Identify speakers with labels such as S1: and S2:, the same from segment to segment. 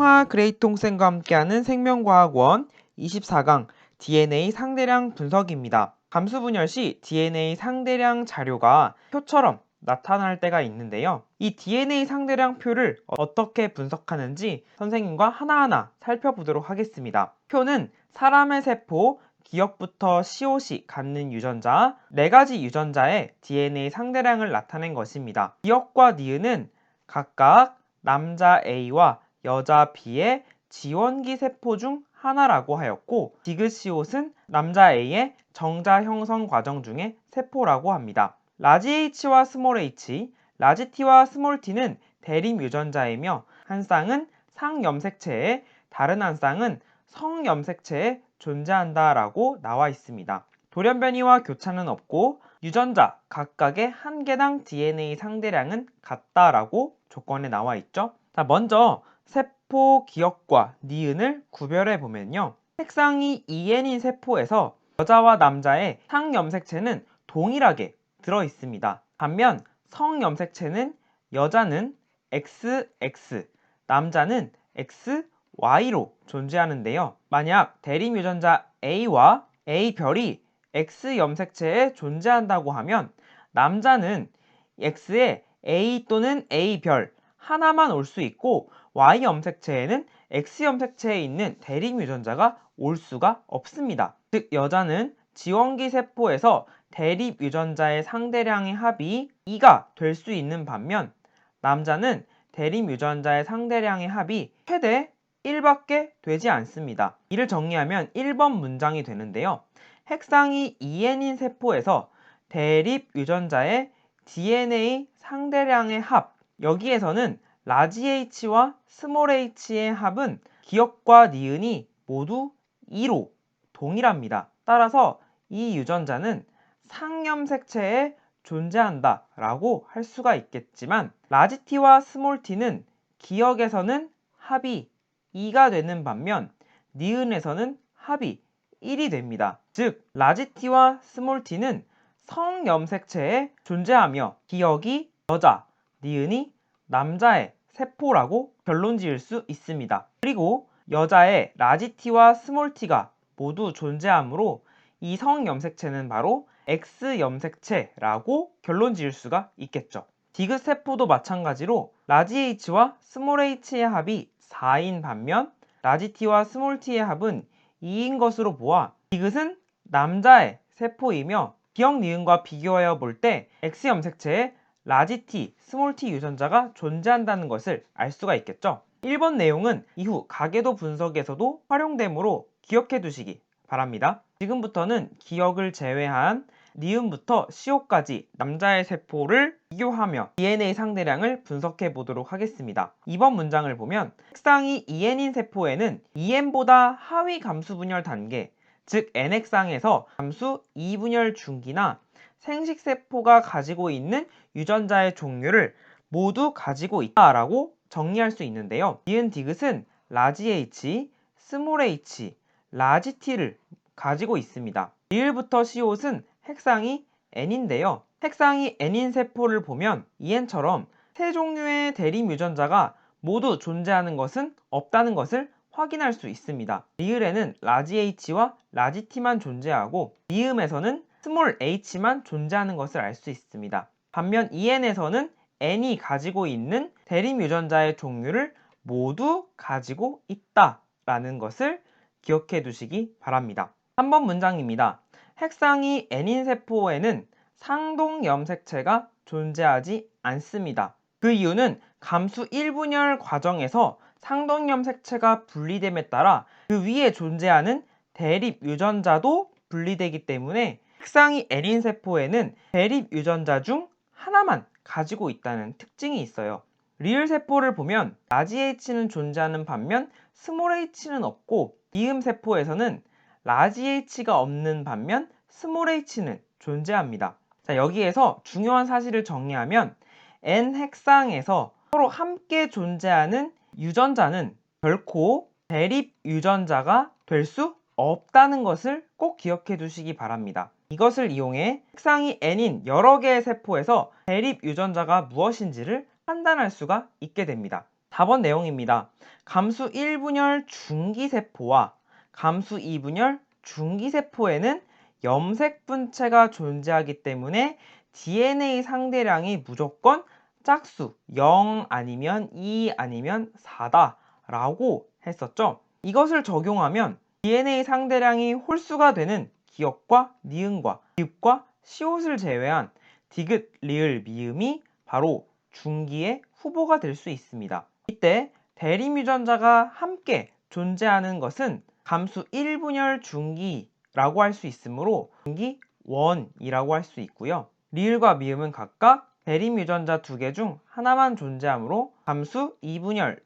S1: 홍화 그레이통쌤과 함께하는 생명과학원 24강 DNA 상대량 분석입니다. 감수 분열 시 DNA 상대량 자료가 표처럼 나타날 때가 있는데요. 이 DNA 상대량 표를 어떻게 분석하는지 선생님과 하나하나 살펴보도록 하겠습니다. 표는 사람의 세포, 기억부터 COC 갖는 유전자, 4가지 유전자의 DNA 상대량을 나타낸 것입니다. 기억과 니은은 각각 남자 A와 여자 B의 지원기 세포 중 하나라고 하였고, 디귿시옷은 남자 A의 정자 형성 과정 중의 세포라고 합니다. 라지 H와 스몰 h, 라지 T와 스몰 t는 대립 유전자이며 한 쌍은 상염색체에 다른 한 쌍은 성염색체에 존재한다라고 나와 있습니다. 돌연변이와 교차는 없고 유전자 각각의 한 개당 DNA 상대량은 같다라고 조건에 나와 있죠. 자, 먼저 세포 기억과 니은을 구별해 보면요. 색상이 EN인 세포에서 여자와 남자의 상염색체는 동일하게 들어 있습니다. 반면 성염색체는 여자는 XX, 남자는 XY로 존재하는데요. 만약 대립 유전자 A와 A별이 X염색체에 존재한다고 하면 남자는 X에 A 또는 A별 하나만 올 수 있고 Y염색체에는 X염색체에 있는 대립 유전자가 올 수가 없습니다. 즉 여자는 지원기 세포에서 대립 유전자의 상대량의 합이 2가 될 수 있는 반면 남자는 대립 유전자의 상대량의 합이 최대 1밖에 되지 않습니다. 이를 정리하면 1번 문장이 되는데요. 핵상이 EN인 세포에서 대립 유전자의 DNA 상대량의 합, 여기에서는 라지 H와 스몰 h의 합은 기억과 니은이 모두 2로 동일합니다. 따라서 이 유전자는 상염색체에 존재한다 라고 할 수가 있겠지만 라지 T와 스몰 t는 기억에서는 합이 2가 되는 반면 니은에서는 합이 1이 됩니다. 즉 라지 T와 스몰 t는 성염색체에 존재하며 기억이 여자, 니은이 남자의 세포라고 결론 지을 수 있습니다. 그리고 여자의 라지 T와 스몰 t가 모두 존재하므로 이 성염색체는 바로 X염색체라고 결론 지을 수가 있겠죠. 디귿 세포도 마찬가지로 라지 H와 스몰 h의 합이 4인 반면 라지 T와 스몰 t의 합은 2인 것으로 보아 디귿은 남자의 세포이며 기억 니은과 비교하여 볼 때 X염색체에 라지 T, 스몰 t 유전자가 존재한다는 것을 알 수가 있겠죠. 1번 내용은 이후 가계도 분석에서도 활용되므로 기억해 두시기 바랍니다. 지금부터는 기억을 제외한 니은부터 시옷까지 남자의 세포를 비교하며 DNA 상대량을 분석해 보도록 하겠습니다. 2번 문장을 보면 핵상이 EN인 세포에는 EN보다 하위 감수 분열 단계, 즉 N핵상에서 감수 2분열 중기나 생식세포가 가지고 있는 유전자의 종류를 모두 가지고 있다라고 정리할 수 있는데요. 니은 디귿은 라지 H, 스몰 h, 라지 T를 가지고 있습니다. 리을부터 시옷은 핵상이 N인데요. 핵상이 N인 세포를 보면 EN처럼 세 종류의 대립 유전자가 모두 존재하는 것은 없다는 것을 확인할 수 있습니다. 리을에는 라지 H와 라지 T만 존재하고 리음에서는 스몰 h만 존재하는 것을 알 수 있습니다. 반면 EN에서는 N이 가지고 있는 대립 유전자의 종류를 모두 가지고 있다라는 것을 기억해 두시기 바랍니다. 3번 문장입니다. 핵상이 N인 세포에는 상동염색체가 존재하지 않습니다. 그 이유는 감수 1분열 과정에서 상동염색체가 분리됨에 따라 그 위에 존재하는 대립 유전자도 분리되기 때문에 핵상이 N인 세포에는 대립 유전자 중 하나만 가지고 있다는 특징이 있어요. 리을 세포를 보면 라지 H는 존재하는 반면 스몰 h는 없고 이음 세포에서는 라지 H가 없는 반면 스몰 h는 존재합니다. 자, 여기에서 중요한 사실을 정리하면 N 핵상에서 서로 함께 존재하는 유전자는 결코 대립 유전자가 될 수 없다는 것을 꼭 기억해 두시기 바랍니다. 이것을 이용해 핵상이 N인 여러 개의 세포에서 대립 유전자가 무엇인지를 판단할 수가 있게 됩니다. 4번 내용입니다. 감수 1분열 중기세포와 감수 2분열 중기세포에는 염색분체가 존재하기 때문에 DNA 상대량이 무조건 짝수 0 아니면 2 아니면 4다 라고 했었죠. 이것을 적용하면 DNA 상대량이 홀수가 되는 기역과 니은과 디귿과 시옷을 제외한 디귿, 리을, 미음이 바로 중기의 후보가 될 수 있습니다. 이때 대립유전자가 함께 존재하는 것은 감수 1분열 중기라고 할 수 있으므로 중기 1이라고 할 수 있고요. 리을과 미음은 각각 대립유전자 2개 중 하나만 존재하므로 감수 2분열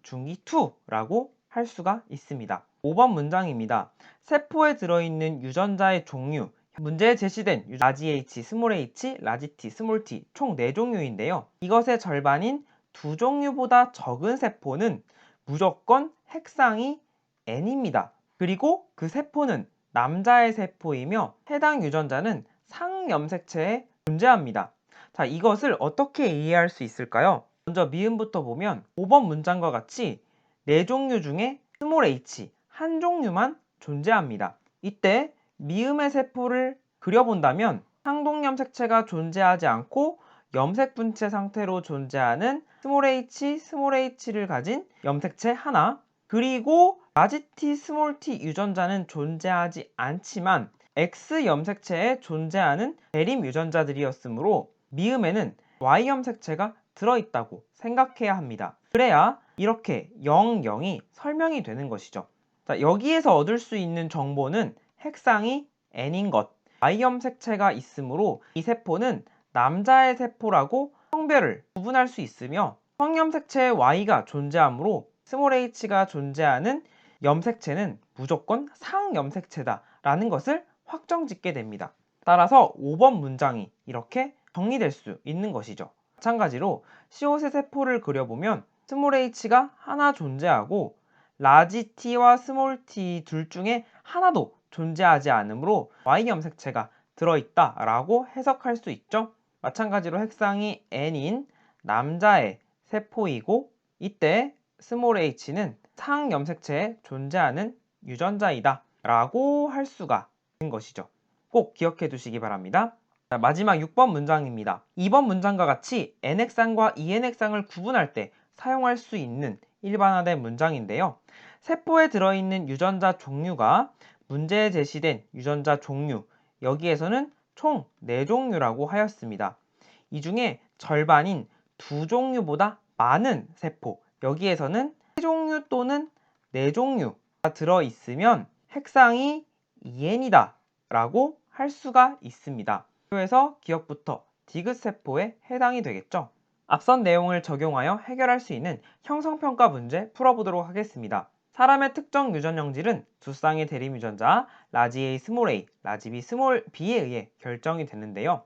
S1: 중기 2라고 할 수가 있습니다. 5번 문장입니다. 세포에 들어있는 유전자의 종류, 문제에 제시된 라지 H, 스몰 h, 라지 T, 스몰 t 총 4종류인데요. 이것의 절반인 2종류보다 적은 세포는 무조건 핵상이 N입니다. 그리고 그 세포는 남자의 세포이며 해당 유전자는 상염색체에 존재합니다. 자, 이것을 어떻게 이해할 수 있을까요? 먼저 미음부터 보면 5번 문장과 같이 4종류 중에 스몰 h 한 종류만 존재합니다. 이때 미음의 세포를 그려본다면 상동염색체가 존재하지 않고 염색분체 상태로 존재하는 스몰 h를 가진 염색체 하나, 그리고 라지 T, 스몰 t 유전자는 존재하지 않지만 X 염색체에 존재하는 대립 유전자들이었으므로 미음에는 Y 염색체가 들어있다고 생각해야 합니다. 그래야 이렇게 0, 0이 설명이 되는 것이죠. 자, 여기에서 얻을 수 있는 정보는 핵상이 N인 것, Y 염색체가 있으므로 이 세포는 남자의 세포라고 성별을 구분할 수 있으며 성염색체의 Y가 존재하므로 스몰 h가 존재하는 염색체는 무조건 상염색체다 라는 것을 확정짓게 됩니다. 따라서 5번 문장이 이렇게 정리될 수 있는 것이죠. 마찬가지로 시옷의 세포를 그려보면 스몰 h가 하나 존재하고 라지 t와 스몰 t 둘 중에 하나도 존재하지 않으므로 Y 염색체가 들어있다 라고 해석할 수 있죠. 마찬가지로 핵상이 N인 남자의 세포이고 이때 스몰 h는 상염색체에 존재하는 유전자이다 라고 할 수가 있는 것이죠. 꼭 기억해 두시기 바랍니다. 자, 마지막 6번 문장입니다. 2번 문장과 같이 N핵상과 EN핵상을 구분할 때 사용할 수 있는 일반화된 문장인데요. 세포에 들어있는 유전자 종류가 문제에 제시된 유전자 종류, 여기에서는 총 4종류라고 하였습니다. 이 중에 절반인 2종류보다 많은 세포, 여기에서는 3종류 또는 4종류가 들어있으면 핵상이 EN이다 라고 할 수가 있습니다. 그래서 기억부터 디귿세포에 해당이 되겠죠. 앞선 내용을 적용하여 해결할 수 있는 형성평가 문제 풀어보도록 하겠습니다. 사람의 특정 유전형질은 두 쌍의 대립유전자 라지 A, 스몰 a, 라지 B, 스몰 b에 의해 결정이 되는데요.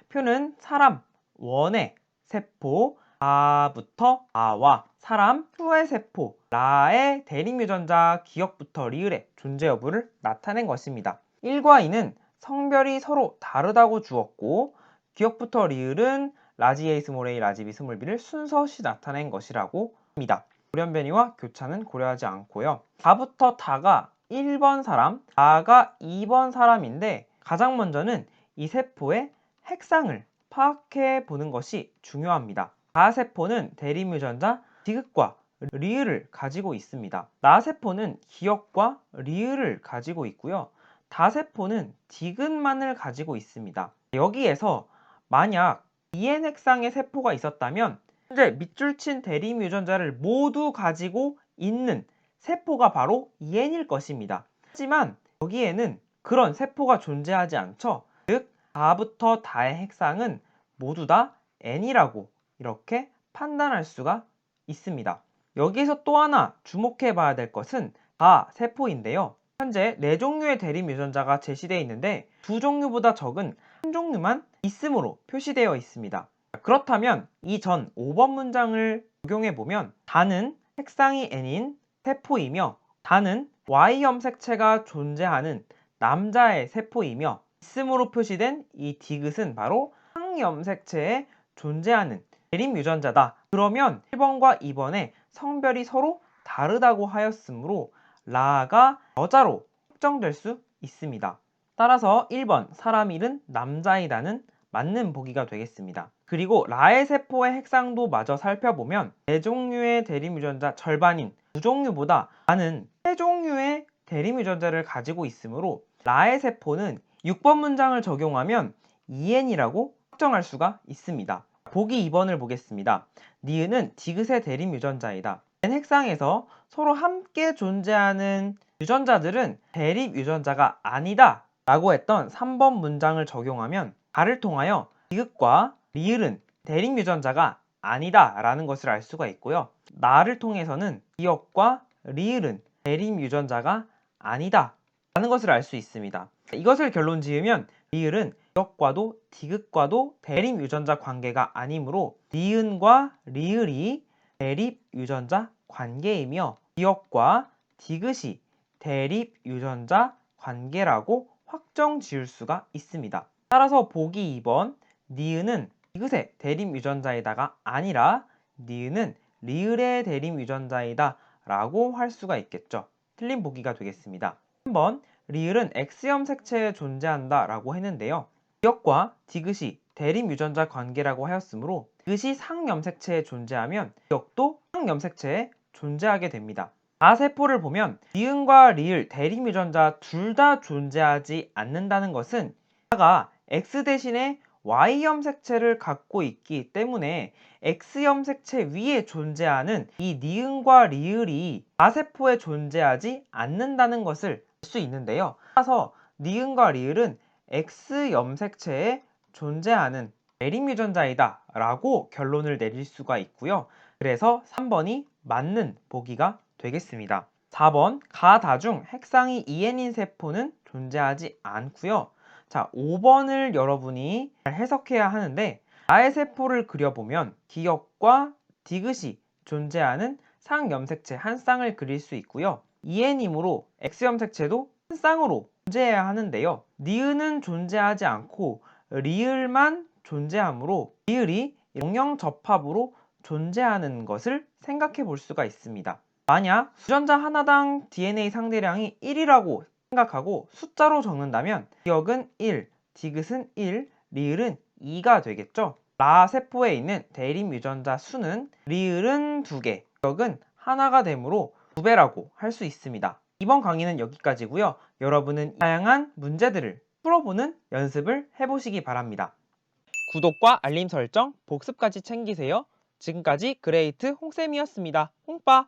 S1: 표는 사람 1의 세포 아부터 아와 사람 2의 세포 라의 대립유전자 기역부터 리을의 존재 여부를 나타낸 것입니다. 1과 2는 성별이 서로 다르다고 주었고 기역부터 리을은 라지 A, 스몰 a, 라지 B, 스몰 b를 순서시 나타낸 것이라고 합니다. 돌연변이와 교차는 고려하지 않고요. 다부터 다가 1번 사람, 다가 2번 사람인데 가장 먼저는 이 세포의 핵상을 파악해 보는 것이 중요합니다. 다세포는 대립유전자 디귿과 리을을 가지고 있습니다. 나세포는 기역과 리을을 가지고 있고요. 다세포는 디귿만을 가지고 있습니다. 여기에서 만약 EN 핵상의 세포가 있었다면 현재 밑줄 친 대립 유전자를 모두 가지고 있는 세포가 바로 EN일 것입니다. 하지만 여기에는 그런 세포가 존재하지 않죠. 즉 다부터 다의 핵상은 모두 다 N이라고 이렇게 판단할 수가 있습니다. 여기에서 또 하나 주목해 봐야 될 것은 다 세포인데요. 현재 4종류의 대립 유전자가 제시되어 있는데 2종류보다 적은 한 종류만 있음으로 표시되어 있습니다. 그렇다면 이 전 5번 문장을 적용해 보면 다는 핵상이 N인 세포이며 다는 Y 염색체가 존재하는 남자의 세포이며 있음으로 표시된 이 디귿은 바로 상염색체에 존재하는 대립 유전자다. 그러면 1번과 2번의 성별이 서로 다르다고 하였으므로 라가 여자로 확정될 수 있습니다. 따라서 1번 사람 일은 남자이다는 맞는 보기가 되겠습니다. 그리고 라의 세포의 핵상도 마저 살펴보면 대종류의 대립유전자 절반인 무종류보다 많은 세종류의 대립유전자를 가지고 있으므로 라의 세포는 6번 문장을 적용하면 EN이라고 확정할 수가 있습니다. 보기 2번을 보겠습니다. 니은은 디귿의 대립유전자이다. N 핵상에서 서로 함께 존재하는 유전자들은 대립유전자가 아니다 라고 했던 3번 문장을 적용하면 가를 통하여 디귿과 리을은 대립유전자가 아니다 라는 것을 알 수가 있고요. 나를 통해서는 디귿과 리을은 대립유전자가 아니다 라는 것을 알 수 있습니다. 이것을 결론 지으면 리을은 디귿과도 디귿과도 대립유전자 관계가 아니므로 니은과 리을이 대립유전자 관계이며 디귿과 디귿이 대립유전자 관계라고 확정 지을 수가 있습니다. 따라서 보기 2번 니은은 디귿의 대립유전자이다가 아니라 니은은 리을의 대립유전자이다 라고 할 수가 있겠죠. 틀린 보기가 되겠습니다. 3번 리을은 X염 색체에 존재한다 라고 했는데요. 디귿과 디귿이 대립유전자 관계라고 하였으므로 디귿이 상염색체에 존재하면 디귿도 상염색체에 존재하게 됩니다. 가세포를 보면 니은과 리을 대립유전자 둘 다 존재하지 않는다는 것은 X가 X 대신에 Y염 색체를 갖고 있기 때문에 X염 색체 위에 존재하는 이 니은과 리을이 가세포에 존재하지 않는다는 것을 알 수 있는데요. 따라서 니은과 리을은 X염 색체에 존재하는 대립유전자이다 라고 결론을 내릴 수가 있고요. 그래서 3번이 맞는 보기가 되겠습니다. 4번 가다중 핵상이 EN인 세포는 존재하지 않고요. 자, 5번을 여러분이 잘 해석해야 하는데 나의 세포를 그려보면 디귿과 디귿이 존재하는 상염색체 한 쌍을 그릴 수 있고요. EN이므로 X염색체도 한 쌍으로 존재해야 하는데요. 니은은 존재하지 않고 리을만 존재하므로 리을이 영영접합으로 존재하는 것을 생각해 볼 수가 있습니다. 만약 유전자 하나당 DNA 상대량이 1이라고 생각하고 숫자로 적는다면 디귿은 1, 디귿은 1, 리을은 2가 되겠죠. 라 세포에 있는 대립 유전자 수는 리을은 2개, 디귿은 하나가 되므로 2배라고 할 수 있습니다. 이번 강의는 여기까지고요. 여러분은 다양한 문제들을 풀어보는 연습을 해보시기 바랍니다. 구독과 알림 설정, 복습까지 챙기세요. 지금까지 그레이트 홍쌤이었습니다. 홍빠!